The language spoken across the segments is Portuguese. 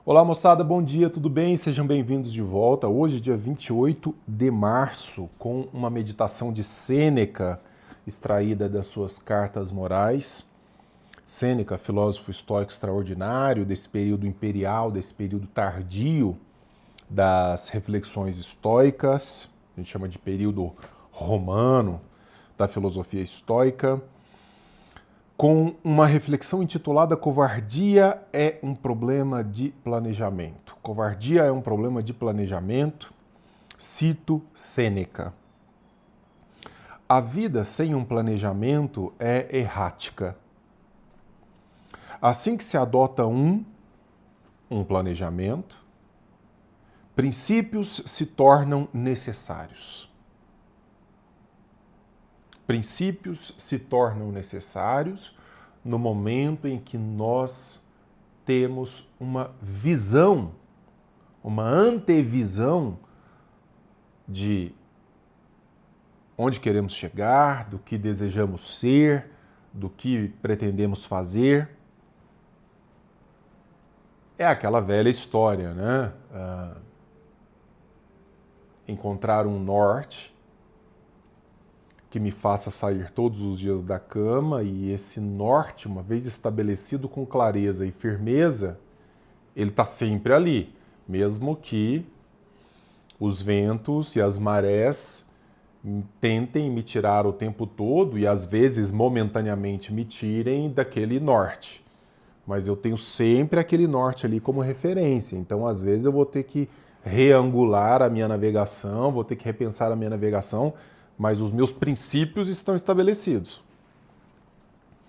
Olá moçada, bom dia, tudo bem? Sejam bem-vindos de volta. Hoje, dia 28 de março, com uma meditação de Sêneca, extraída das suas Cartas Morais. Sêneca, filósofo estoico extraordinário, desse período imperial, desse período tardio das reflexões estoicas, a gente chama de período romano da filosofia estoica, com uma reflexão intitulada Covardia é um problema de planejamento. Covardia é um problema de planejamento. Cito Sêneca. A vida sem um planejamento é errática. Assim que se adota um planejamento, princípios se tornam necessários. Princípios se tornam necessários no momento em que nós temos uma visão, uma antevisão de onde queremos chegar, do que desejamos ser, do que pretendemos fazer. É aquela velha história, né? Encontrar um norte que me faça sair todos os dias da cama, e esse norte, uma vez estabelecido com clareza e firmeza, ele está sempre ali, mesmo que os ventos e as marés tentem me tirar o tempo todo e às vezes momentaneamente me tirem daquele norte. Mas eu tenho sempre aquele norte ali como referência, então às vezes eu vou ter que reangular a minha navegação, vou ter que repensar a minha navegação, mas os meus princípios estão estabelecidos.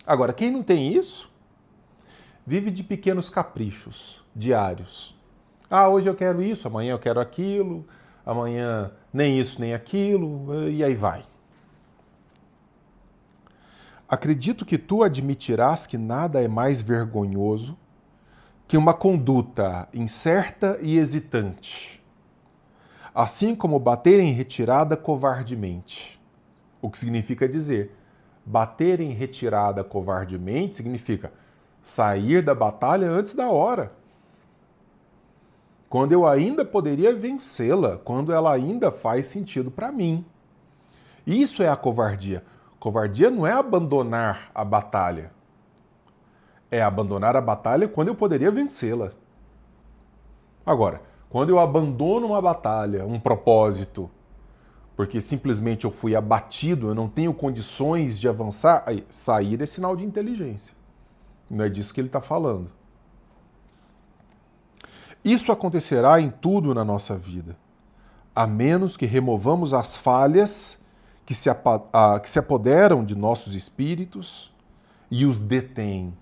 Agora, quem não tem isso, vive de pequenos caprichos diários. Ah, hoje eu quero isso, amanhã eu quero aquilo, amanhã nem isso nem aquilo, e aí vai. Acredito que tu admitirás que nada é mais vergonhoso que uma conduta incerta e hesitante, assim como bater em retirada covardemente. O que significa dizer, bater em retirada covardemente significa sair da batalha antes da hora. Quando eu ainda poderia vencê-la, quando ela ainda faz sentido para mim. Isso é a covardia. Covardia não é abandonar a batalha. É abandonar a batalha quando eu poderia vencê-la. Agora, quando eu abandono uma batalha, um propósito, porque simplesmente eu fui abatido, eu não tenho condições de avançar, aí, sair é sinal de inteligência. Não é disso que ele está falando. Isso acontecerá em tudo na nossa vida, a menos que removamos as falhas que se apoderam de nossos espíritos e os detêm,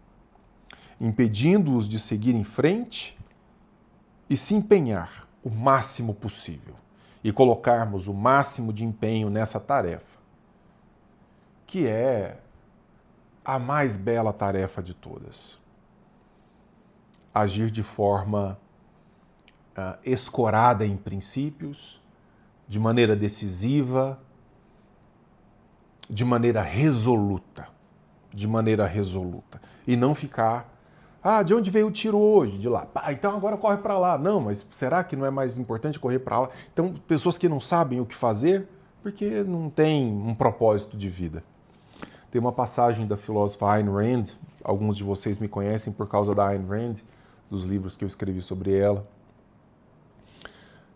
impedindo-os de seguir em frente e se empenhar o máximo possível e colocarmos o máximo de empenho nessa tarefa, que é a mais bela tarefa de todas. Agir de forma escorada em princípios, de maneira decisiva, de maneira resoluta, e não ficar, de onde veio o tiro hoje? De lá. Então agora corre para lá. Não, mas será que não é mais importante correr para lá? Então, pessoas que não sabem o que fazer, porque não tem um propósito de vida. Tem uma passagem da filósofa Ayn Rand, alguns de vocês me conhecem por causa da Ayn Rand, dos livros que eu escrevi sobre ela,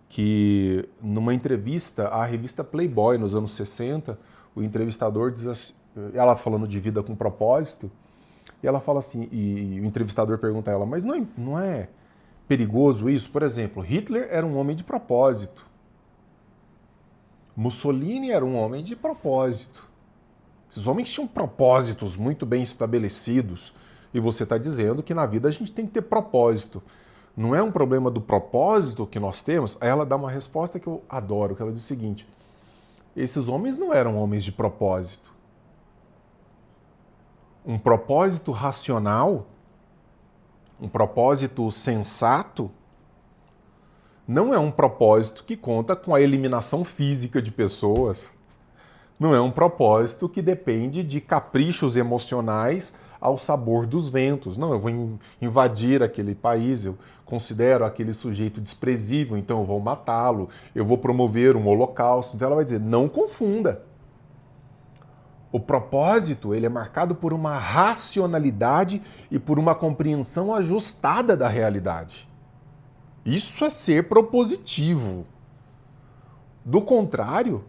que numa entrevista à revista Playboy, nos anos 60, o entrevistador diz assim, ela falando de vida com propósito, e ela fala assim, e o entrevistador pergunta a ela, mas não é perigoso isso? Por exemplo, Hitler era um homem de propósito. Mussolini era um homem de propósito. Esses homens tinham propósitos muito bem estabelecidos, e você está dizendo que na vida a gente tem que ter propósito. Não é um problema do propósito que nós temos? Aí ela dá uma resposta que eu adoro, que ela diz o seguinte, esses homens não eram homens de propósito. Um propósito racional, um propósito sensato, não é um propósito que conta com a eliminação física de pessoas. Não é um propósito que depende de caprichos emocionais ao sabor dos ventos. Não, eu vou invadir aquele país, eu considero aquele sujeito desprezível, então eu vou matá-lo, eu vou promover um holocausto. Então ela vai dizer, não confunda. O propósito, ele é marcado por uma racionalidade e por uma compreensão ajustada da realidade. Isso é ser propositivo. Do contrário,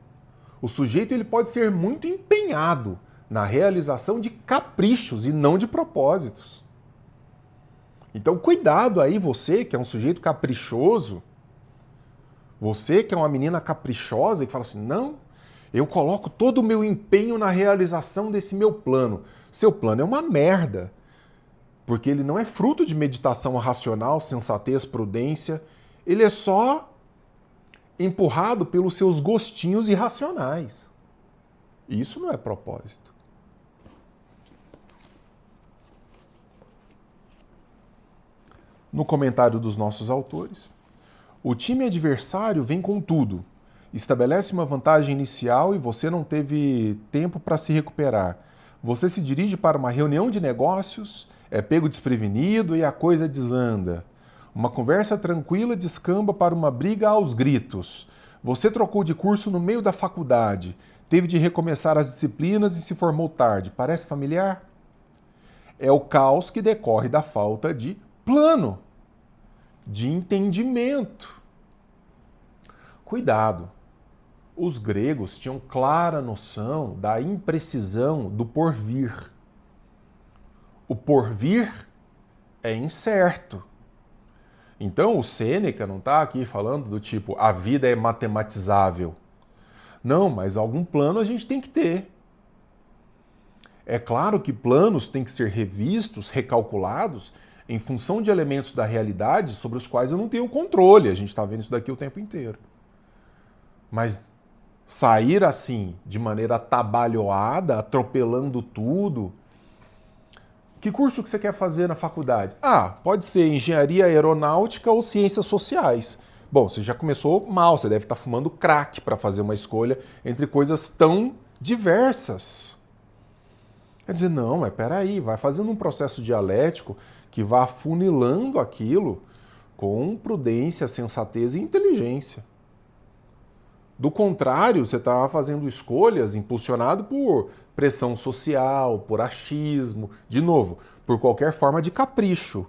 o sujeito ele pode ser muito empenhado na realização de caprichos e não de propósitos. Então, cuidado aí, você que é um sujeito caprichoso, você que é uma menina caprichosa e que fala assim, não, eu coloco todo o meu empenho na realização desse meu plano. Seu plano é uma merda, porque ele não é fruto de meditação racional, sensatez, prudência, ele é só empurrado pelos seus gostinhos irracionais. Isso não é propósito. No comentário dos nossos autores, o time adversário vem com tudo, estabelece uma vantagem inicial e você não teve tempo para se recuperar. Você se dirige para uma reunião de negócios, é pego desprevenido e a coisa desanda. Uma conversa tranquila descamba para uma briga aos gritos. Você trocou de curso no meio da faculdade, teve de recomeçar as disciplinas e se formou tarde. Parece familiar? É o caos que decorre da falta de plano, de entendimento. Cuidado! Os gregos tinham clara noção da imprecisão do porvir. O porvir é incerto. Então o Sêneca não está aqui falando do tipo, a vida é matematizável. Não, mas algum plano a gente tem que ter. É claro que planos têm que ser revistos, recalculados, em função de elementos da realidade sobre os quais eu não tenho controle. A gente está vendo isso daqui o tempo inteiro. Mas sair assim, de maneira atabalhoada, atropelando tudo. Que curso que você quer fazer na faculdade? Ah, pode ser engenharia aeronáutica ou ciências sociais. Bom, você já começou mal, você deve estar fumando crack para fazer uma escolha entre coisas tão diversas. Quer dizer, não, mas peraí, vai fazendo um processo dialético que vá afunilando aquilo com prudência, sensatez e inteligência. Do contrário, você está fazendo escolhas impulsionado por pressão social, por achismo, de novo, por qualquer forma de capricho.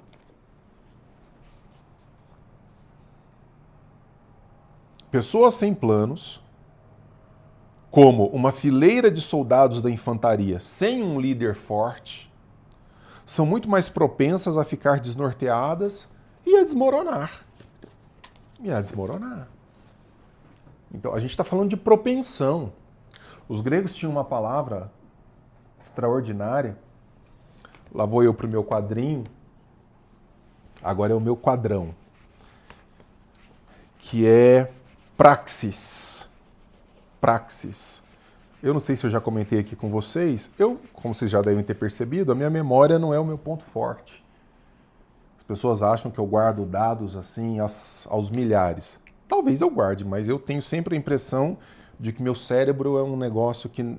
Pessoas sem planos, como uma fileira de soldados da infantaria sem um líder forte, são muito mais propensas a ficar desnorteadas e a desmoronar. Então, a gente está falando de propensão. Os gregos tinham uma palavra extraordinária. Lá vou eu para o meu quadrinho. Agora é o meu quadrão. Que é praxis. Praxis. Eu não sei se eu já comentei aqui com vocês. Como vocês já devem ter percebido, a minha memória não é o meu ponto forte. As pessoas acham que eu guardo dados assim aos milhares. Talvez eu guarde, mas eu tenho sempre a impressão de que meu cérebro é um negócio que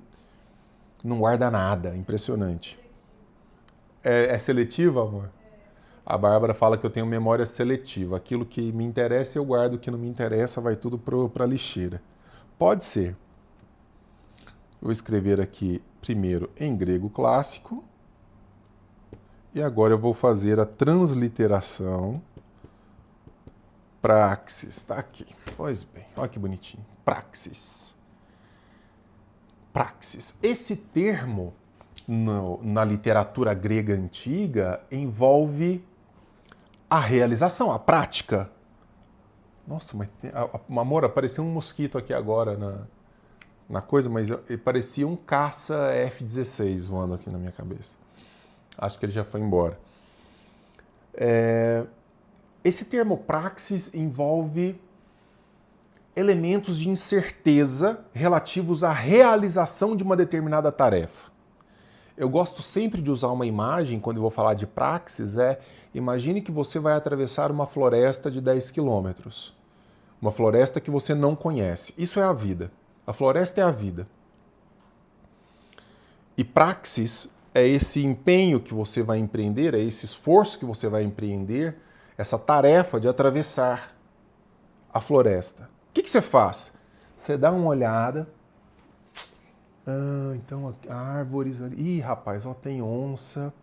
não guarda nada. Impressionante. É seletivo, amor? A Bárbara fala que eu tenho memória seletiva. Aquilo que me interessa eu guardo, o que não me interessa vai tudo para a lixeira. Pode ser. Vou escrever aqui primeiro em grego clássico. E agora eu vou fazer a transliteração. Praxis, está aqui. Pois bem, olha que bonitinho. Praxis. Praxis. Esse termo, na literatura grega antiga, envolve a realização, a prática. Nossa, mas amor, apareceu um mosquito aqui agora na coisa, mas parecia um caça F-16 voando aqui na minha cabeça. Acho que ele já foi embora. Esse termo praxis envolve elementos de incerteza relativos à realização de uma determinada tarefa. Eu gosto sempre de usar uma imagem quando eu vou falar de praxis, imagine que você vai atravessar uma floresta de 10 quilômetros. Uma floresta que você não conhece. Isso é a vida. A floresta é a vida. E praxis é esse empenho que você vai empreender, é esse esforço que você vai empreender, essa tarefa de atravessar a floresta. O que você faz? Você dá uma olhada. Então, árvores ali. Ih, rapaz, ó, tem onça,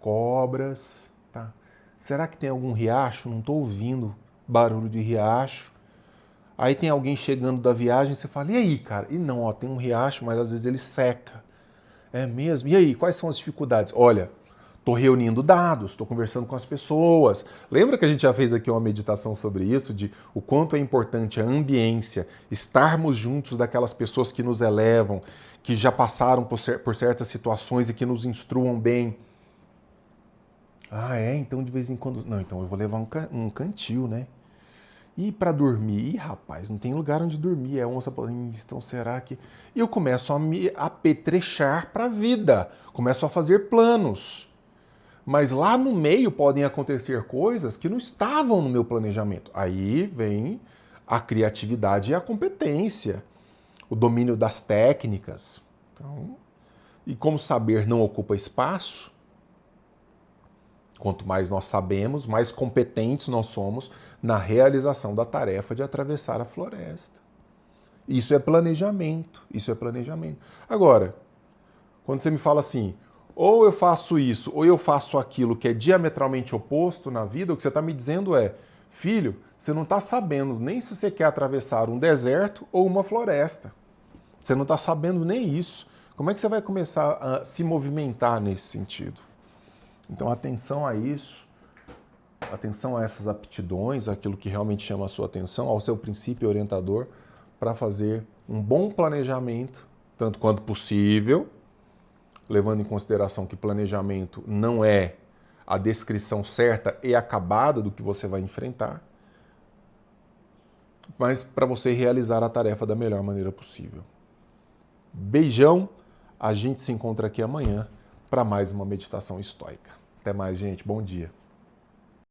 cobras. Tá. Será que tem algum riacho? Não estou ouvindo barulho de riacho. Aí tem alguém chegando da viagem, você fala, e aí, cara? E não, ó, tem um riacho, mas às vezes ele seca. É mesmo? E aí, quais são as dificuldades? Olha, estou reunindo dados, estou conversando com as pessoas. Lembra que a gente já fez aqui uma meditação sobre isso, de o quanto é importante a ambiência, estarmos juntos daquelas pessoas que nos elevam, que já passaram por certas situações e que nos instruam bem. Ah, é? Então de vez em quando... Não, então eu vou levar um cantil, né? E para dormir? Ih, rapaz, não tem lugar onde dormir. É onça. Então será que. E eu começo a me apetrechar para a vida. Começo a fazer planos. Mas lá no meio podem acontecer coisas que não estavam no meu planejamento. Aí vem a criatividade e a competência, o domínio das técnicas. Então, e como saber não ocupa espaço, quanto mais nós sabemos, mais competentes nós somos na realização da tarefa de atravessar a floresta. Isso é planejamento, isso é planejamento. Agora, quando você me fala assim, ou eu faço isso, ou eu faço aquilo que é diametralmente oposto na vida, o que você está me dizendo é, filho, você não está sabendo nem se você quer atravessar um deserto ou uma floresta. Você não está sabendo nem isso. Como é que você vai começar a se movimentar nesse sentido? Então, atenção a isso, atenção a essas aptidões, aquilo que realmente chama a sua atenção, ao seu princípio orientador, para fazer um bom planejamento, tanto quanto possível, levando em consideração que planejamento não é a descrição certa e acabada do que você vai enfrentar, mas para você realizar a tarefa da melhor maneira possível. Beijão, a gente se encontra aqui amanhã para mais uma meditação estoica. Até mais, gente. Bom dia.